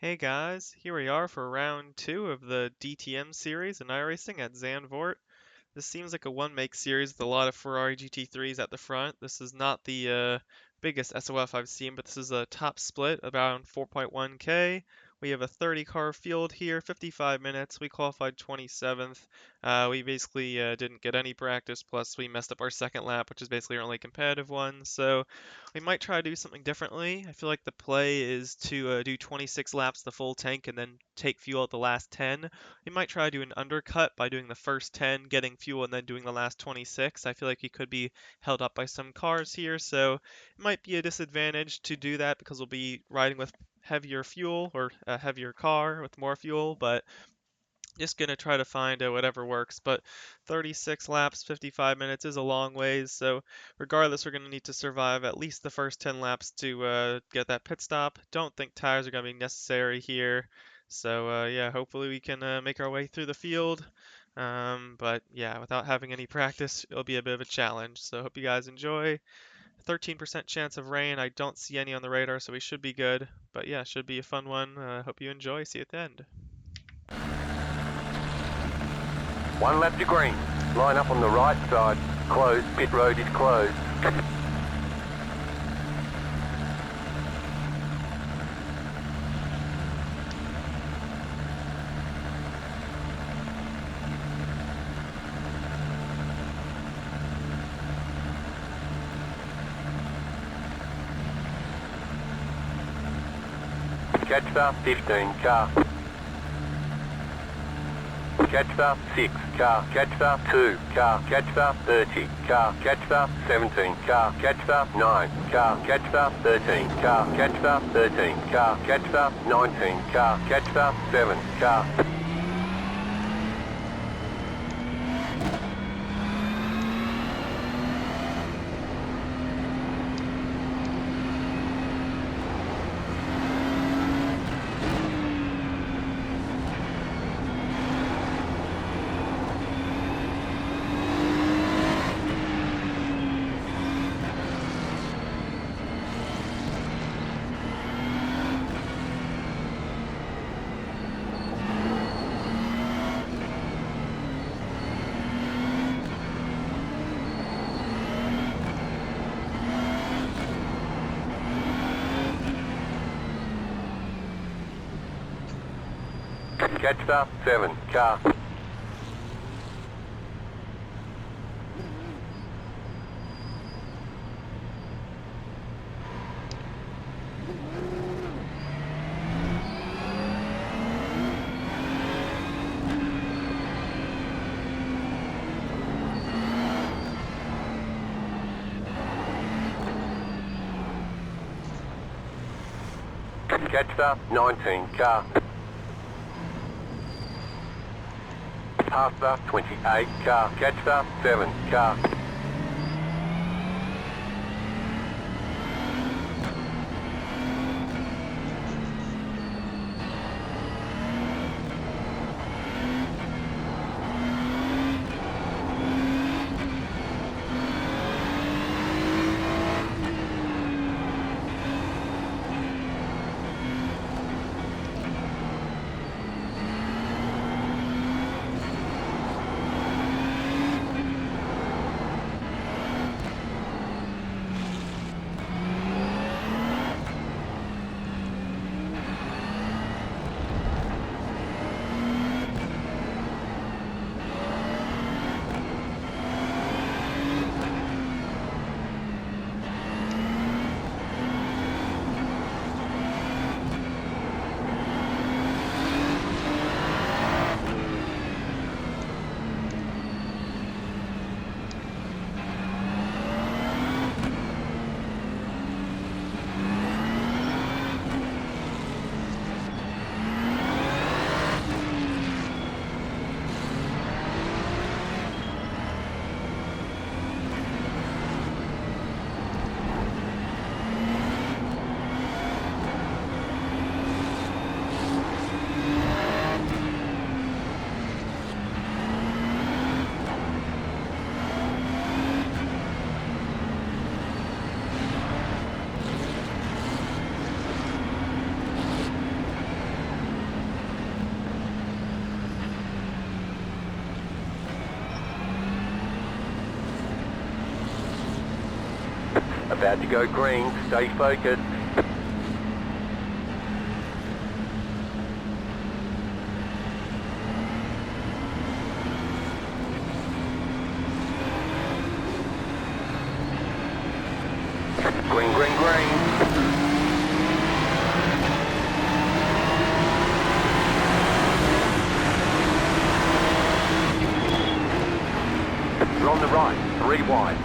Hey guys, here we are for round 2 of the DTM Series in iRacing at Zandvoort. This seems like a one-make series with a lot of Ferrari GT3s at the front. This is not the biggest SOF I've seen, but this is a top split, around 4.1K. We have a 30-car field here, 55 minutes. We qualified 27th. We basically didn't get any practice, plus we messed up our second lap, which is basically our only competitive one. So we might try to do something differently. I feel like the play is to do 26 laps the full tank and then take fuel at the last 10. We might try to do an undercut by doing the first 10, getting fuel, and then doing the last 26. I feel like he could be held up by some cars here, so it might be a disadvantage to do that because we'll be riding with heavier fuel or a heavier car with more fuel, but just gonna try to find whatever works. But 36 laps, 55 minutes is a long ways, so regardless, we're gonna need to survive at least the first 10 laps to get that pit stop. Don't think tires are gonna be necessary here, so yeah, hopefully we can make our way through the field. But yeah, without having any practice, it'll be a bit of a challenge. So hope you guys enjoy. 13% chance of rain. I don't see any on the radar, so we should be good. But yeah, should be a fun one. Hope you enjoy. See you at the end. One lap to green. Line up on the right side. Closed. Pit road is closed. Catch start 15 car. Catch start 6 car. Catch start 2 car. Catch start 30 car. Catch start 17 car. Catch start 9 car. Catch start 13 car. Catch start 13 car. Catch start 19 car. Catch start 7 car. Catch start 7 car. Catch start 19 car. Half start 28 car. Catch start 7 car. About to go green, stay focused. Green, green, green. We're on the right, 3 wide.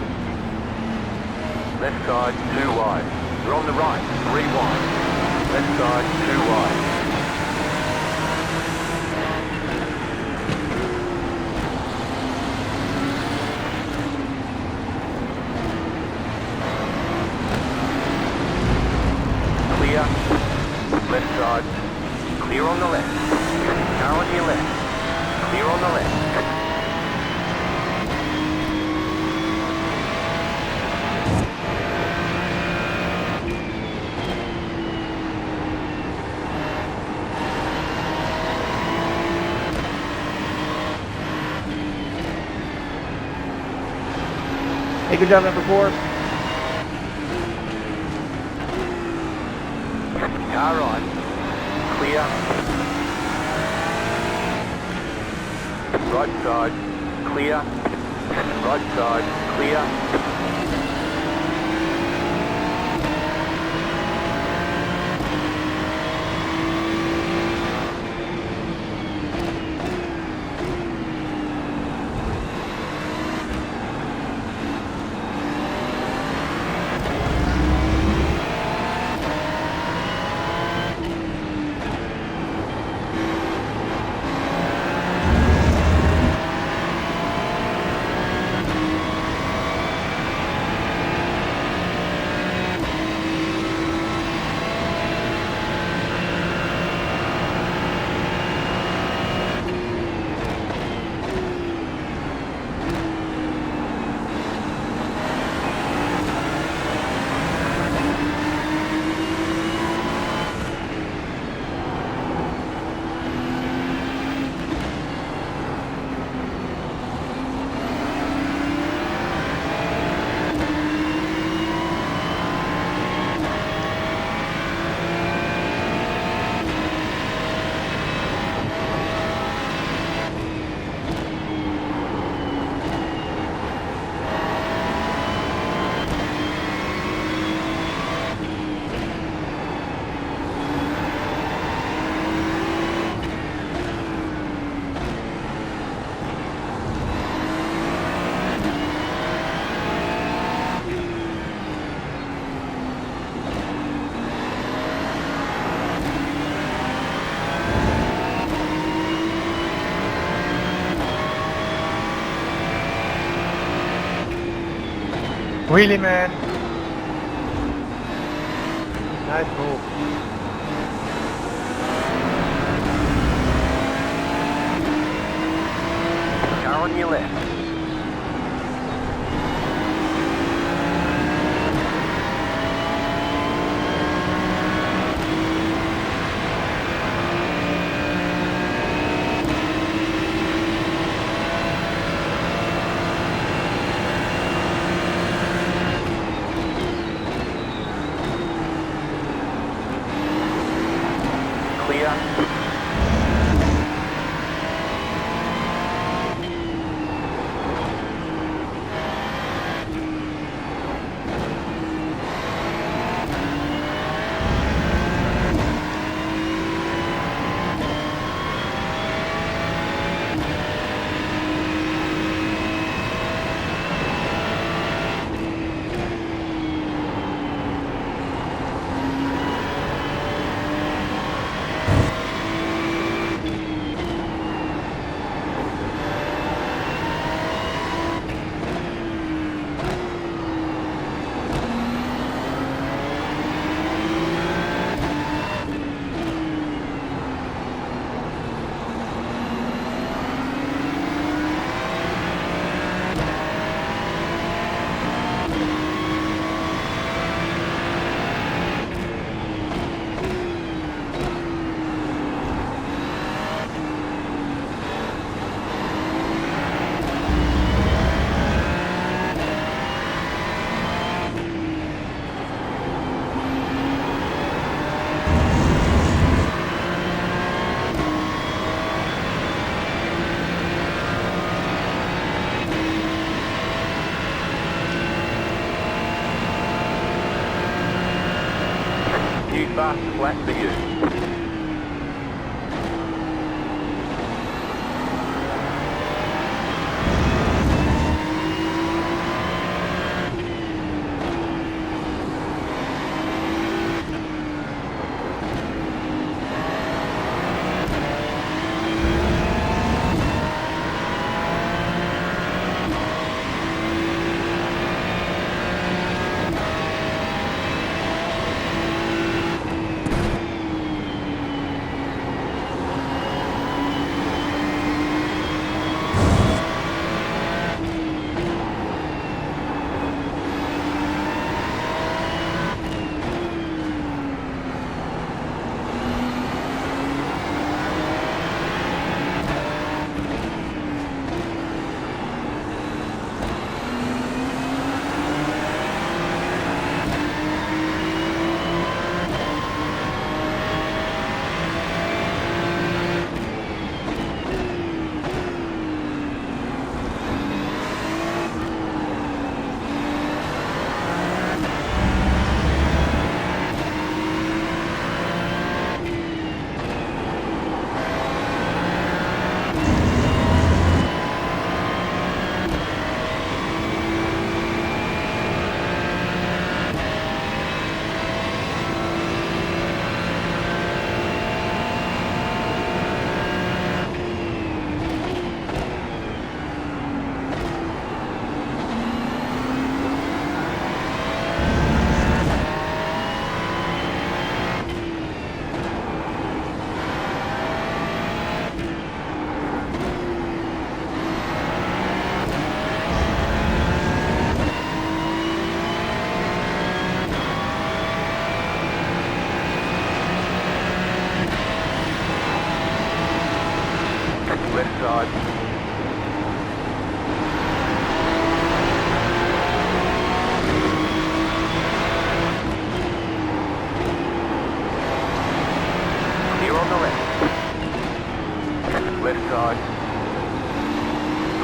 Left side, 2 wide. We're on the right, 3 wide. Left side, 2 wide. Clear. Left side. Clear on the left. Car on your left. Clear on the left. Hey, good job, number 4. Car right. Clear. Right side. Clear. Right side. Clear. Wheelie, man. Nice move. Car on your left. Clear. track for you. Left side. Clear on the left. Left side.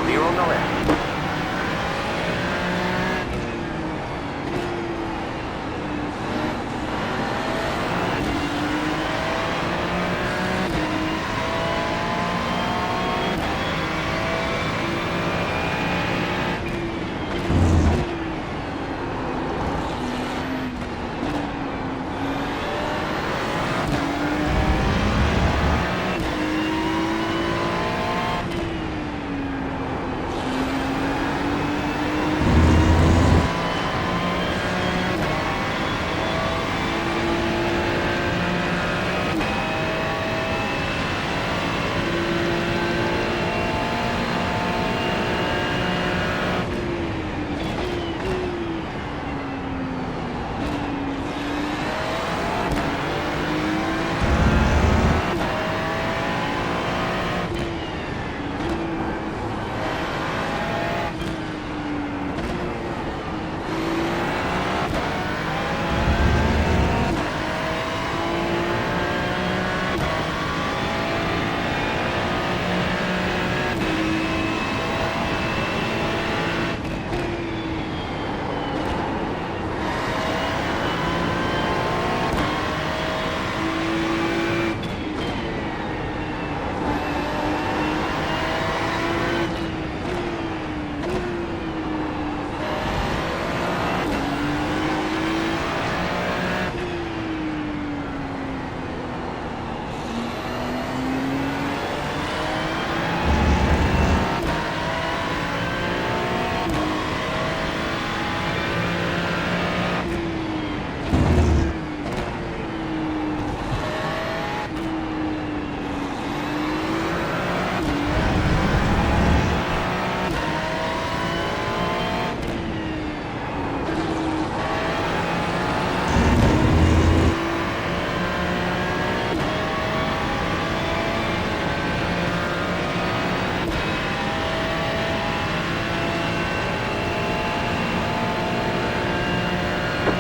Clear on the left.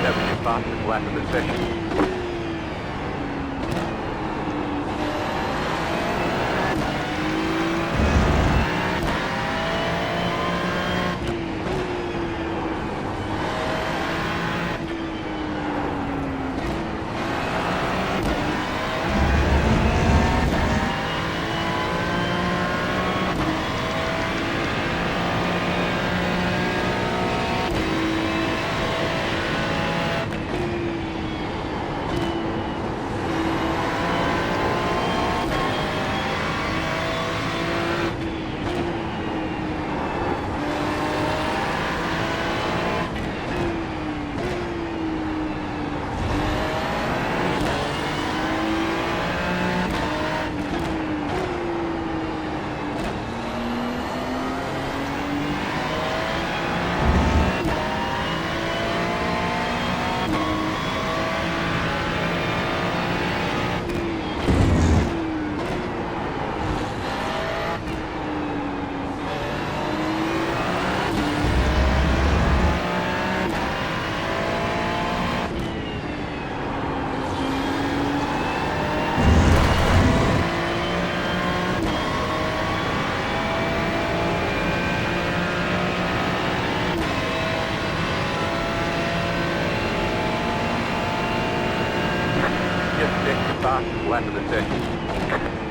That was your fastest lap of the session. last lap of the session.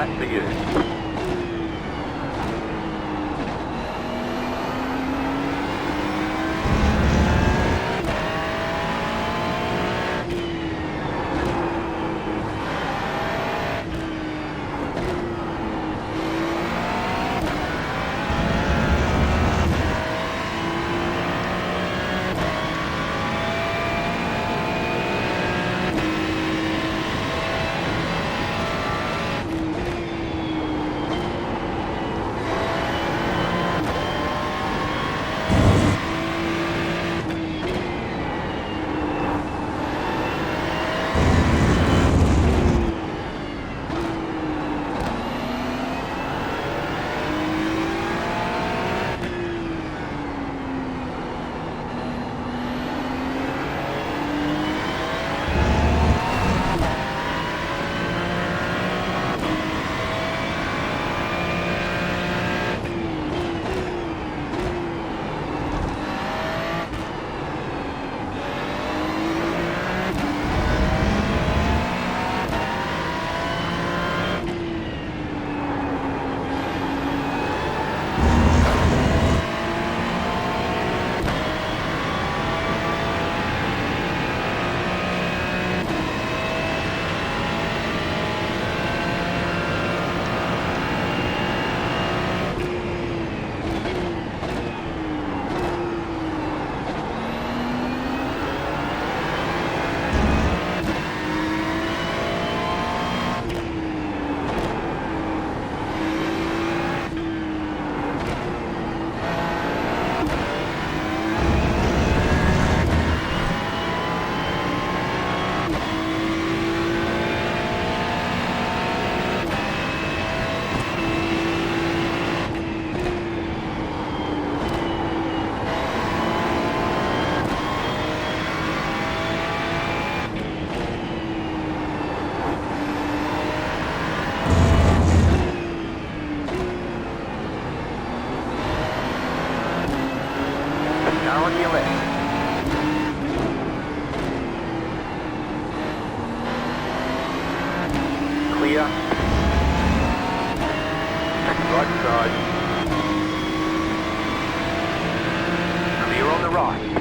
lap for you. Car on your left. Clear. Right side. Clear on the right.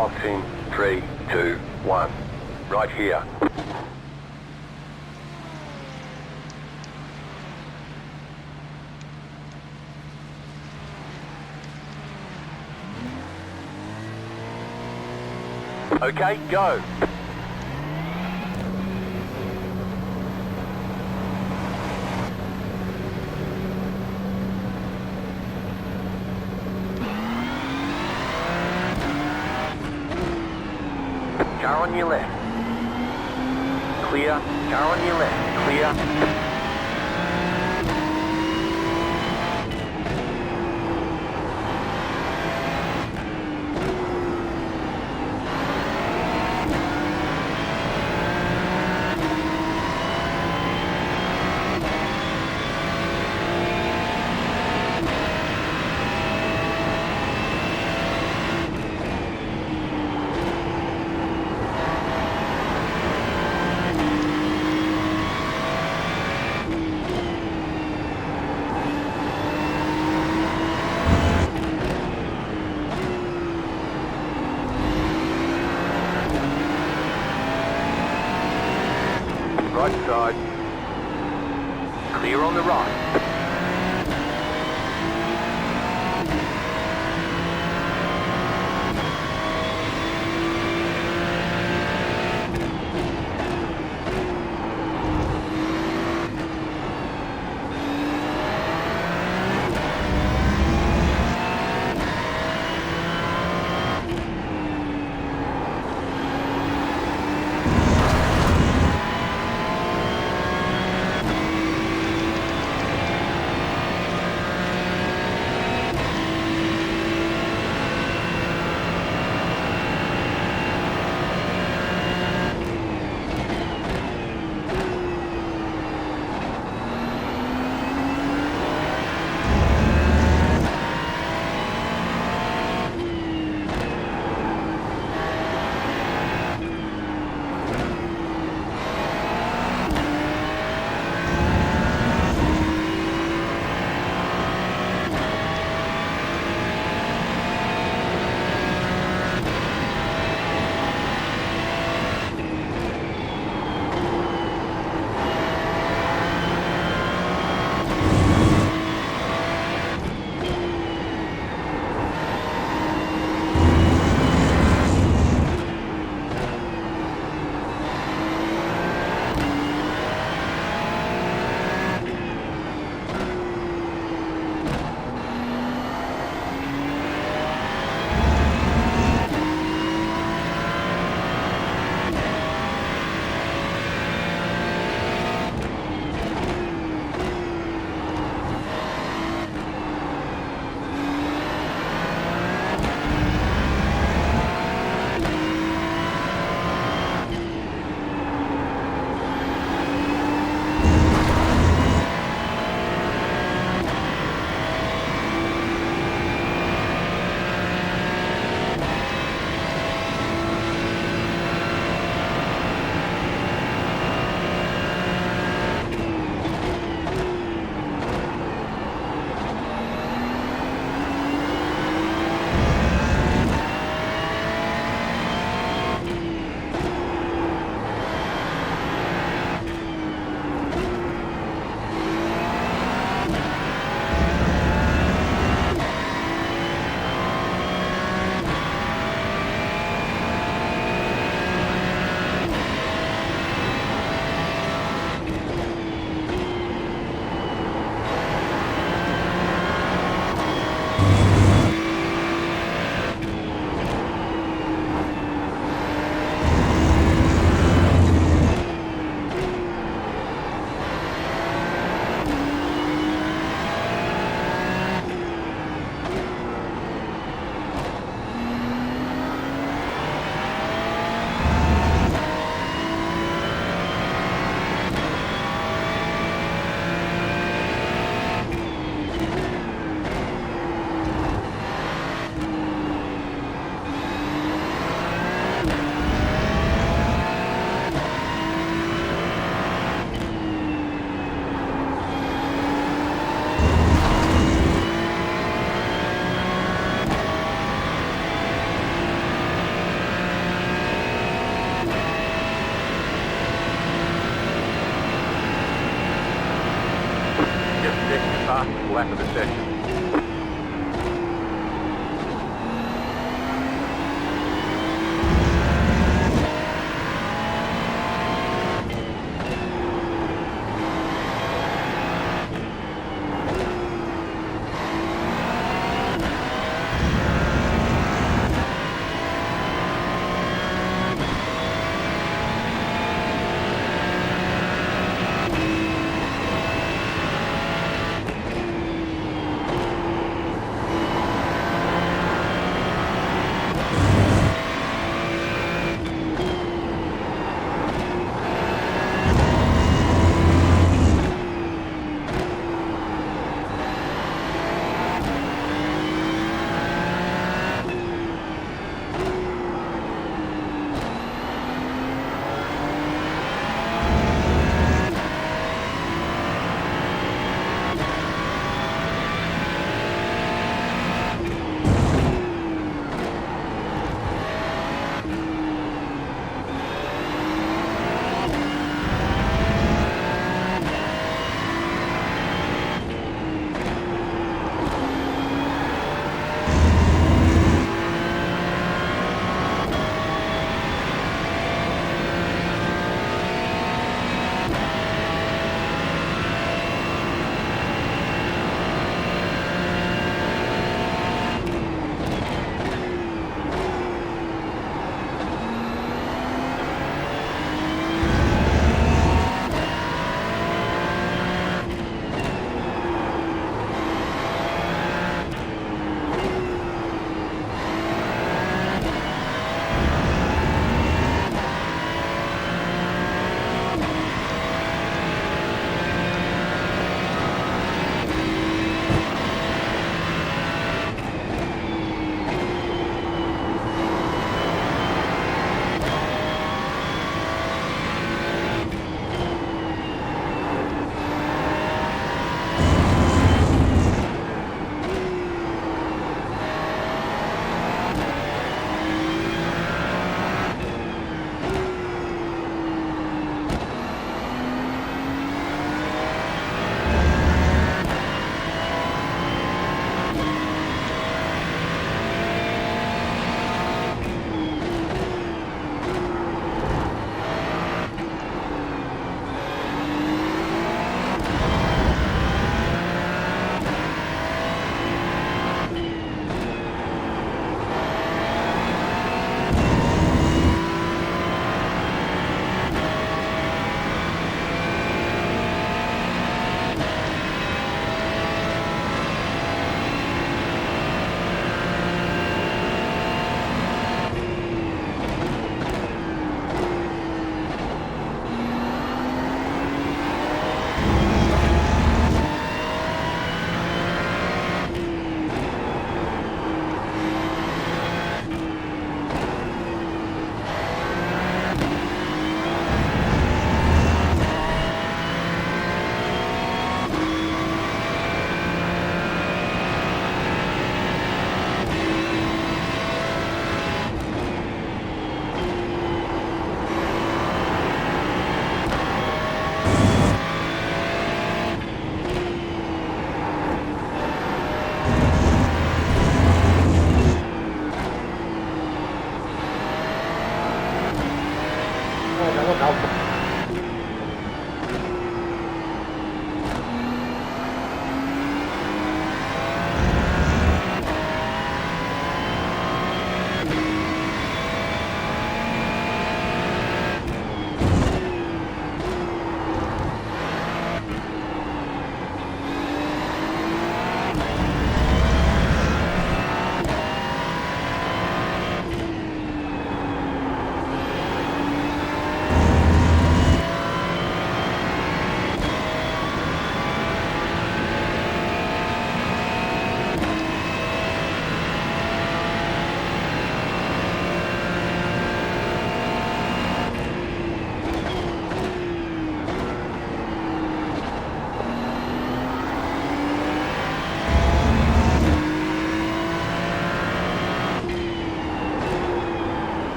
Locks in. 3, 2, 1. Right here. Okay, go. Car on your left. Clear. Car on your left. Clear. Right side. Clear on the right. fastest lap of the session.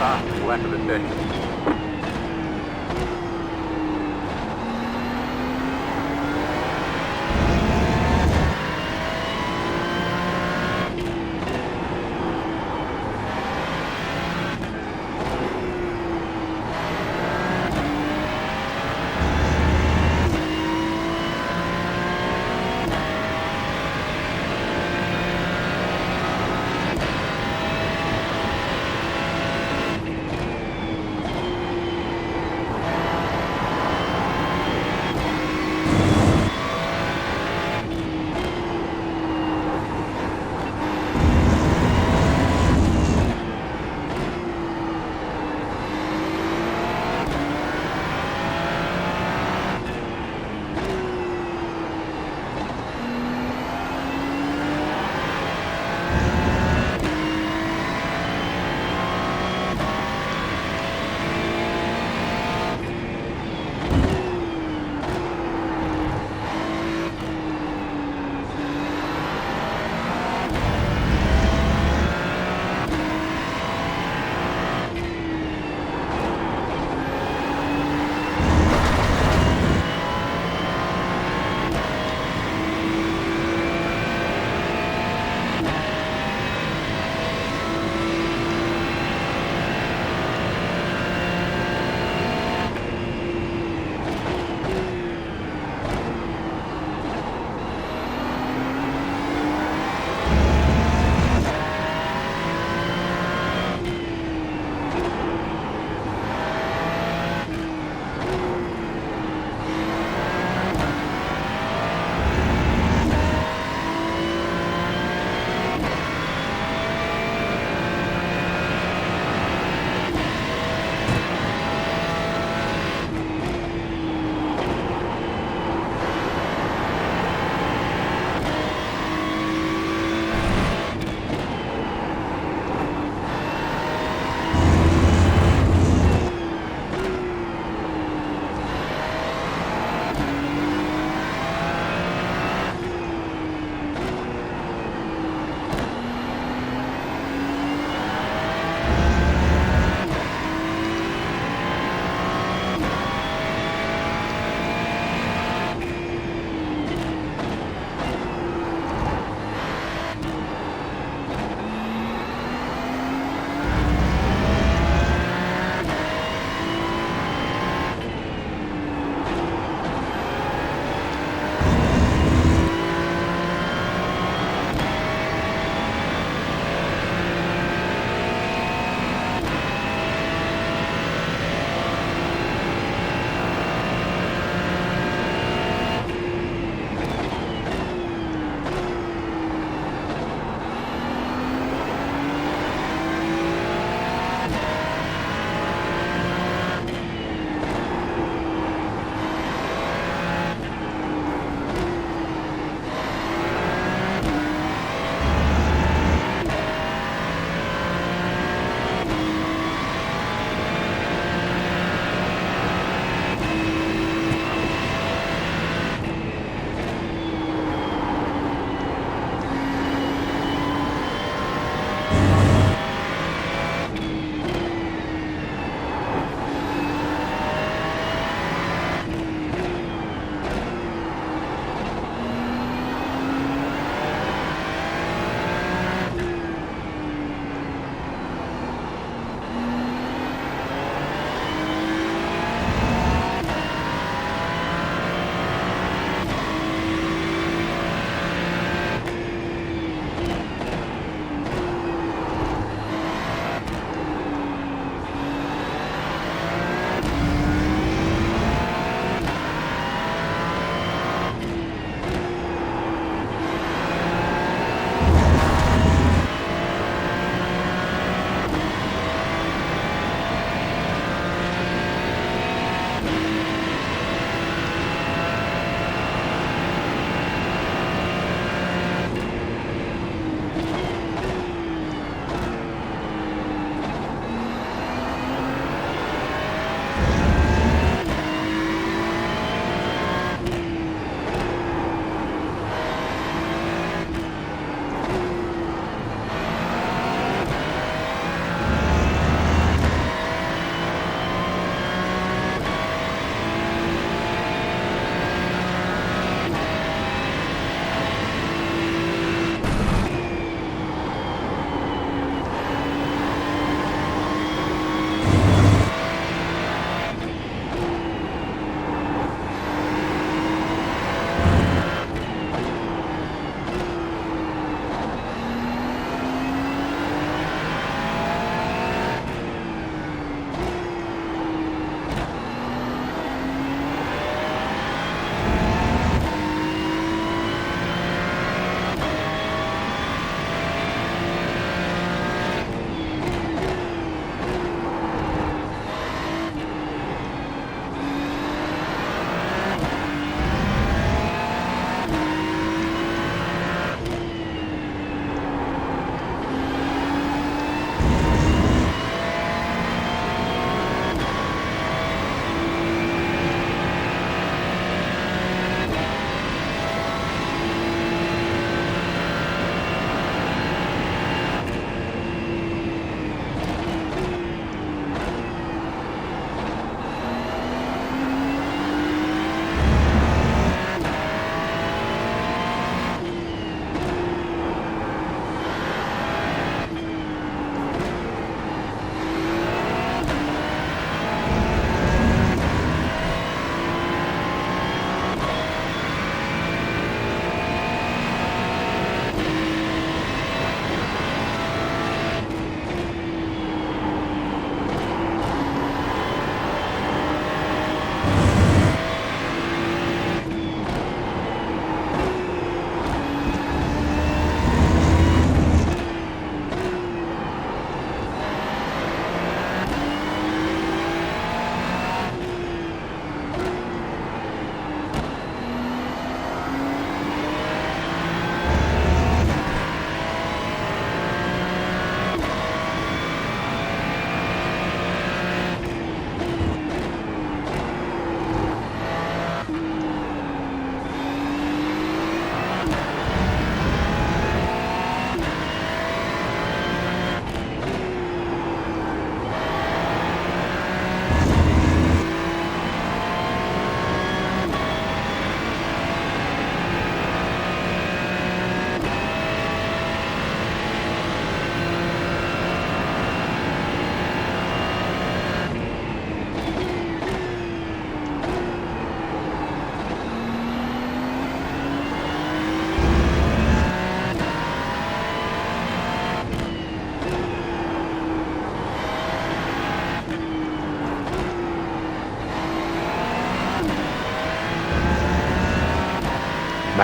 fastest lap of the session.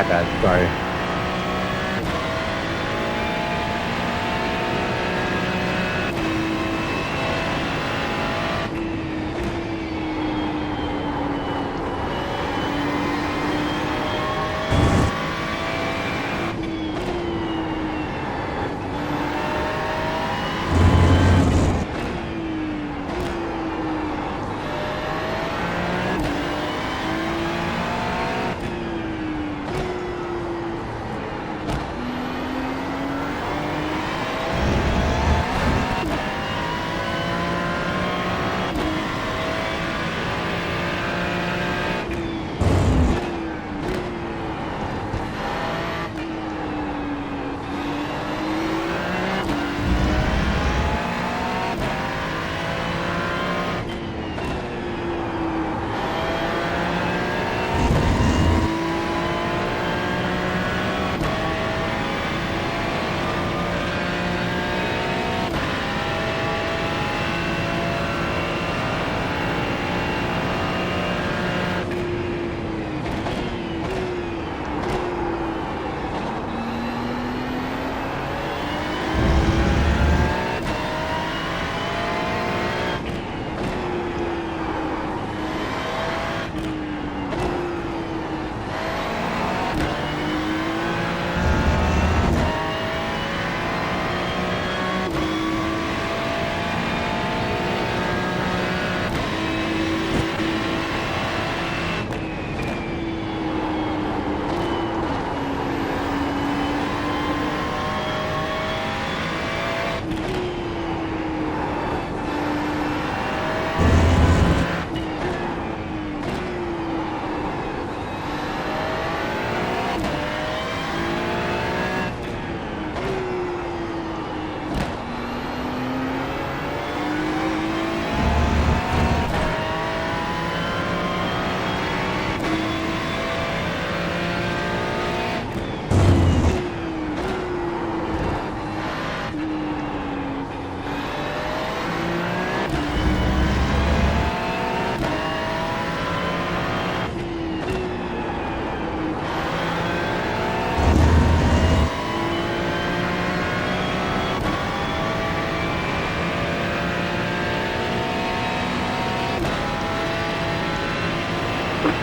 My bad. Sorry.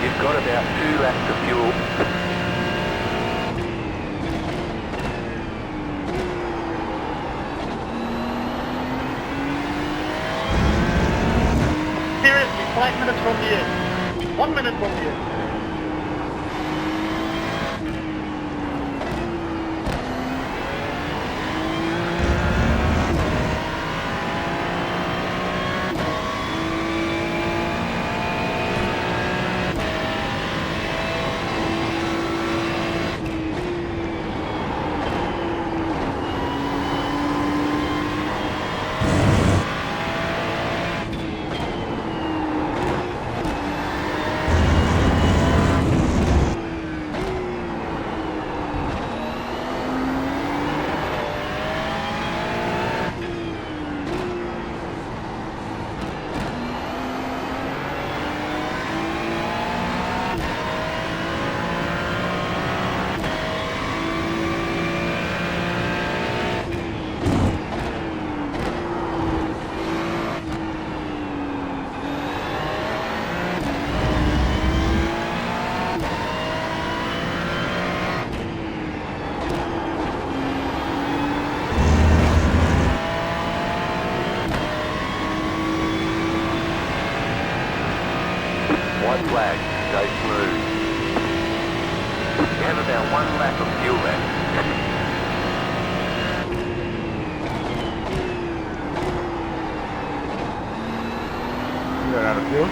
You've got about 2 laps of fuel. Seriously, 5 minutes from the end. 1 minute from the end. White flag, stay smooth. You have about 1 lap of fuel left. You got out of fuel?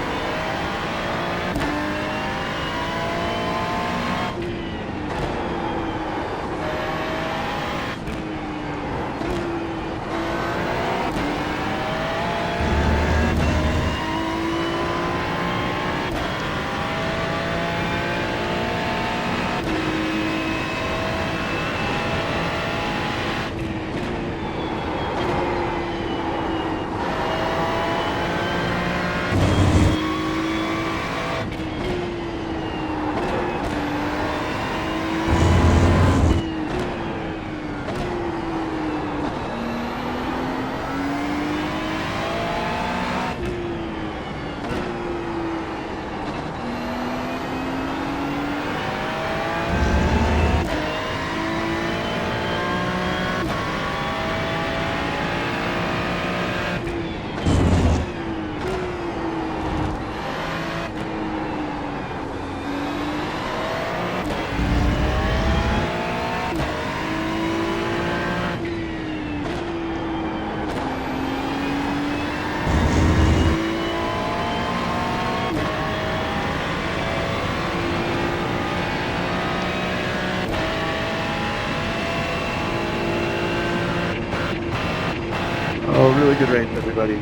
Oh, really good race, everybody.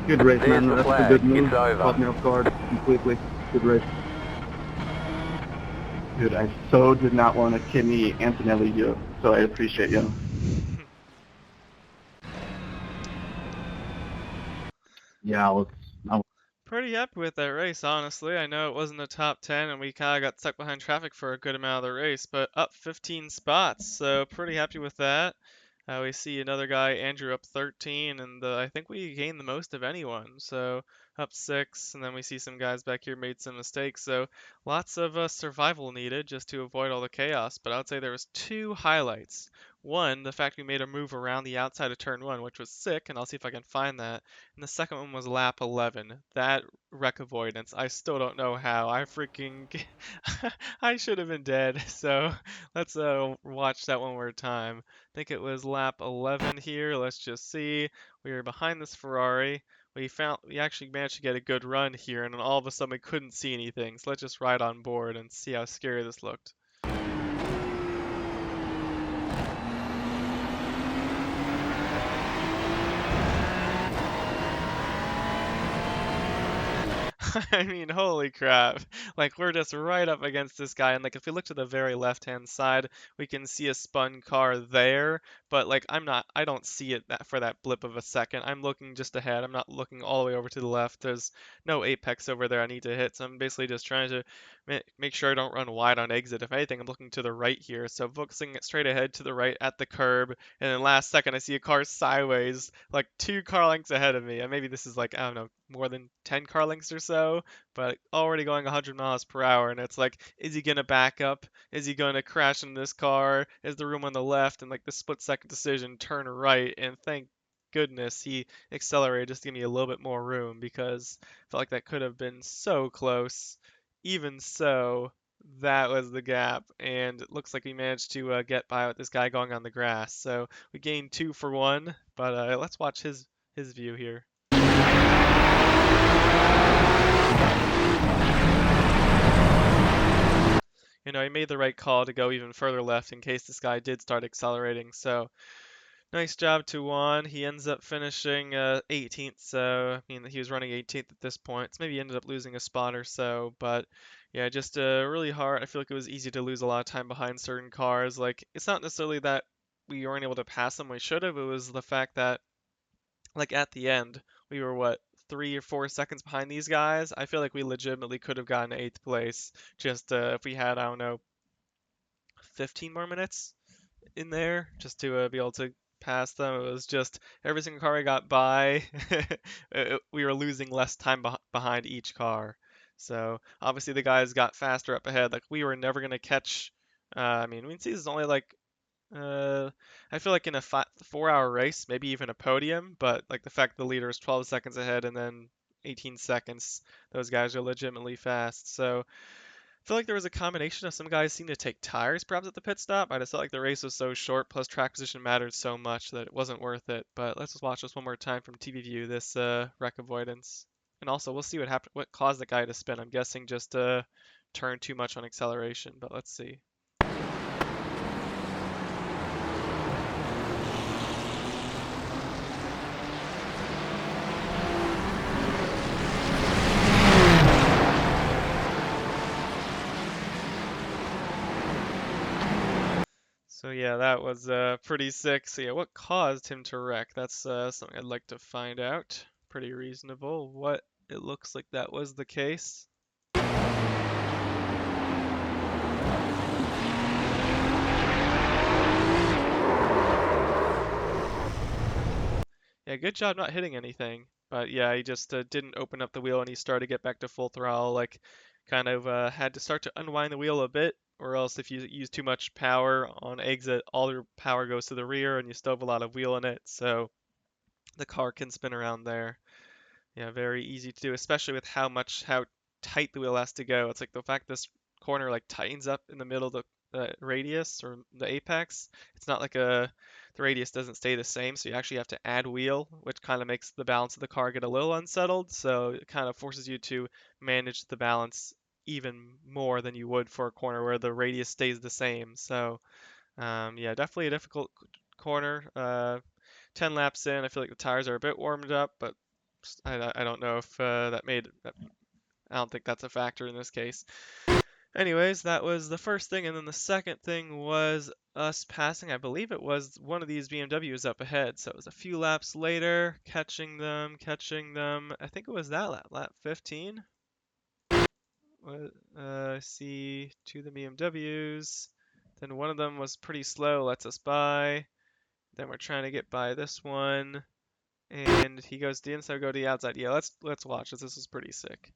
Good race, There's man. the That's a flag. good move. It's over. Caught me off guard completely. Good race. Dude, I so did not want to kidney Antonelli you, so I appreciate you. Yeah, I was Pretty happy with that race, honestly. I know it wasn't a top 10 and we kind of got stuck behind traffic for a good amount of the race, but up 15 spots, so pretty happy with that. We see another guy, Andrew, up 13, and I think we gained the most of anyone, so up 6, and then we see some guys back here made some mistakes, so lots of survival needed just to avoid all the chaos, but I would say there was two highlights. One, the fact we made a move around the outside of turn 1, which was sick, and I'll see if I can find that. And the second one was lap 11. That wreck avoidance, I still don't know how. I freaking I should have been dead. So let's watch that one more time. I think it was lap 11 here. Let's just see. We were behind this Ferrari. We actually managed to get a good run here, and then all of a sudden we couldn't see anything. So let's just ride on board and see how scary this looked. I mean, holy crap. Like, we're just right up against this guy, and like, if we look to the very left-hand side, we can see a spun car there, but like, I don't see it for that blip of a second. I'm looking just ahead. I'm not looking all the way over to the left. There's no apex over there I need to hit, so I'm basically just trying to make sure I don't run wide on exit. If anything, I'm looking to the right here, so focusing it straight ahead to the right at the curb, and then last second, I see a car sideways, like 2 car lengths ahead of me, and maybe this is like, I don't know, more than 10 car lengths or so, but already going 100 miles per hour. And it's like, is he going to back up? Is he going to crash in this car? Is the room on the left? And like the split second decision, turn right. And thank goodness he accelerated just to give me a little bit more room because I felt like that could have been so close. Even so, that was the gap, and it looks like we managed to get by with this guy going on the grass. So we gained 2 for 1, but let's watch his view here. He made the right call to go even further left in case this guy did start accelerating. So nice job to Juan. He ends up finishing 18th. So I mean, he was running 18th at this point. So maybe he ended up losing a spot or so. But yeah, just really hard. I feel like it was easy to lose a lot of time behind certain cars. Like it's not necessarily that we weren't able to pass them. We should have. It was the fact that like at the end we were what 3 or 4 seconds behind these guys. I feel like we legitimately could have gotten 8th place just if we had, I don't know, 15 more minutes in there just to be able to pass them. It was just every single car I got by, we were losing less time behind each car. So obviously the guys got faster up ahead. Like we were never gonna catch. I mean, we see this is only like I feel like in a 4-hour race, maybe even a podium, but like the fact the leader is 12 seconds ahead and then 18 seconds, those guys are legitimately fast. So I feel like there was a combination of some guys seemed to take tires perhaps at the pit stop. I just felt like the race was so short, plus track position mattered so much that it wasn't worth it. But let's just watch this one more time from TV view, this wreck avoidance. And also, we'll see what happened, what caused the guy to spin. I'm guessing just turned too much on acceleration, but let's see. So yeah, that was pretty sick. So yeah, what caused him to wreck? That's something I'd like to find out. Pretty reasonable. What it looks like that was the case. Yeah, good job not hitting anything. But yeah, he just didn't open up the wheel and he started to get back to full throttle. Like, kind of had to start to unwind the wheel a bit, or else if you use too much power on exit, all your power goes to the rear and you still have a lot of wheel in it. So the car can spin around there. Yeah, very easy to do, especially with how tight the wheel has to go. It's like the fact this corner like tightens up in the middle of the radius or the apex. It's not like the radius doesn't stay the same, so you actually have to add wheel, which kind of makes the balance of the car get a little unsettled. So it kind of forces you to manage the balance even more than you would for a corner where the radius stays the same. So yeah, definitely a difficult corner. 10 laps in, I feel like the tires are a bit warmed up, but I don't know if that made. I don't think that's a factor in this case. Anyways, that was the first thing, and then the second thing was us passing. I believe it was one of these BMWs up ahead, so it was a few laps later, catching them, catching them. I think it was that lap 15. I see two of the BMWs. Then one of them was pretty slow, lets us by. Then we're trying to get by this one, and he goes to the inside, go to the outside. Yeah, let's watch this. This is pretty sick.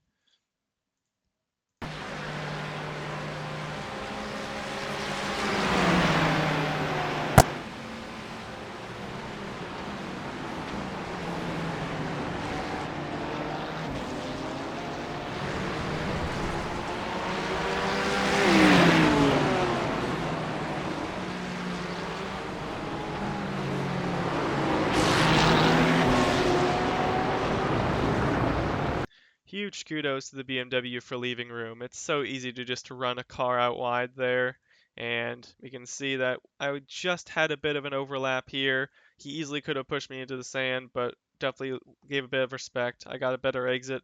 Huge kudos to the BMW for leaving room. It's so easy to just run a car out wide there. And we can see that I just had a bit of an overlap here. He easily could have pushed me into the sand, but definitely gave a bit of respect. I got a better exit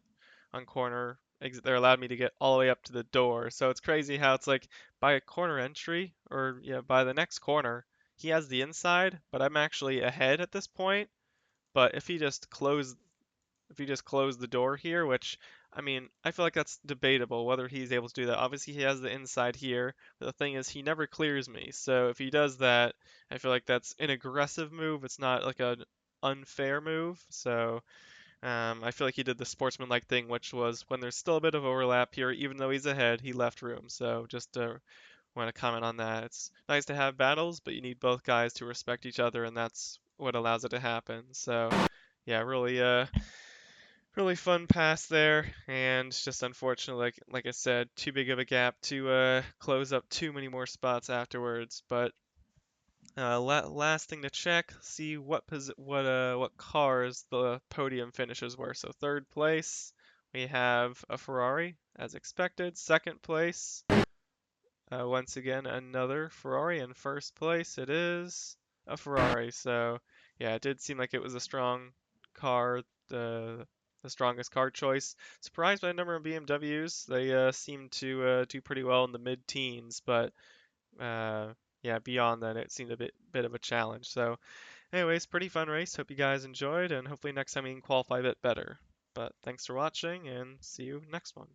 on corner exit there, allowed me to get all the way up to the door. So it's crazy how it's like by a corner entry, or yeah, by the next corner, he has the inside, but I'm actually ahead at this point. But if he just closed the door here, which, I mean, I feel like that's debatable whether he's able to do that. Obviously, he has the inside here, but the thing is, he never clears me. So if he does that, I feel like that's an aggressive move. It's not like an unfair move. So I feel like he did the sportsman-like thing, which was when there's still a bit of overlap here, even though he's ahead, he left room. So just want to comment on that. It's nice to have battles, but you need both guys to respect each other, and that's what allows it to happen. So yeah, really fun pass there, and just unfortunate, like I said, too big of a gap to close up too many more spots afterwards. But last thing to check, see what cars the podium finishes were. So third place, we have a Ferrari, as expected. Second place, once again, another Ferrari. In first place, it is a Ferrari. So, yeah, it did seem like it was a strong car, the strongest car choice. Surprised by the number of BMWs. They seem to do pretty well in the mid-teens, but yeah, beyond that, it seemed a bit of a challenge. So, anyways, pretty fun race. Hope you guys enjoyed, and hopefully next time we can qualify a bit better. But thanks for watching, and see you next one.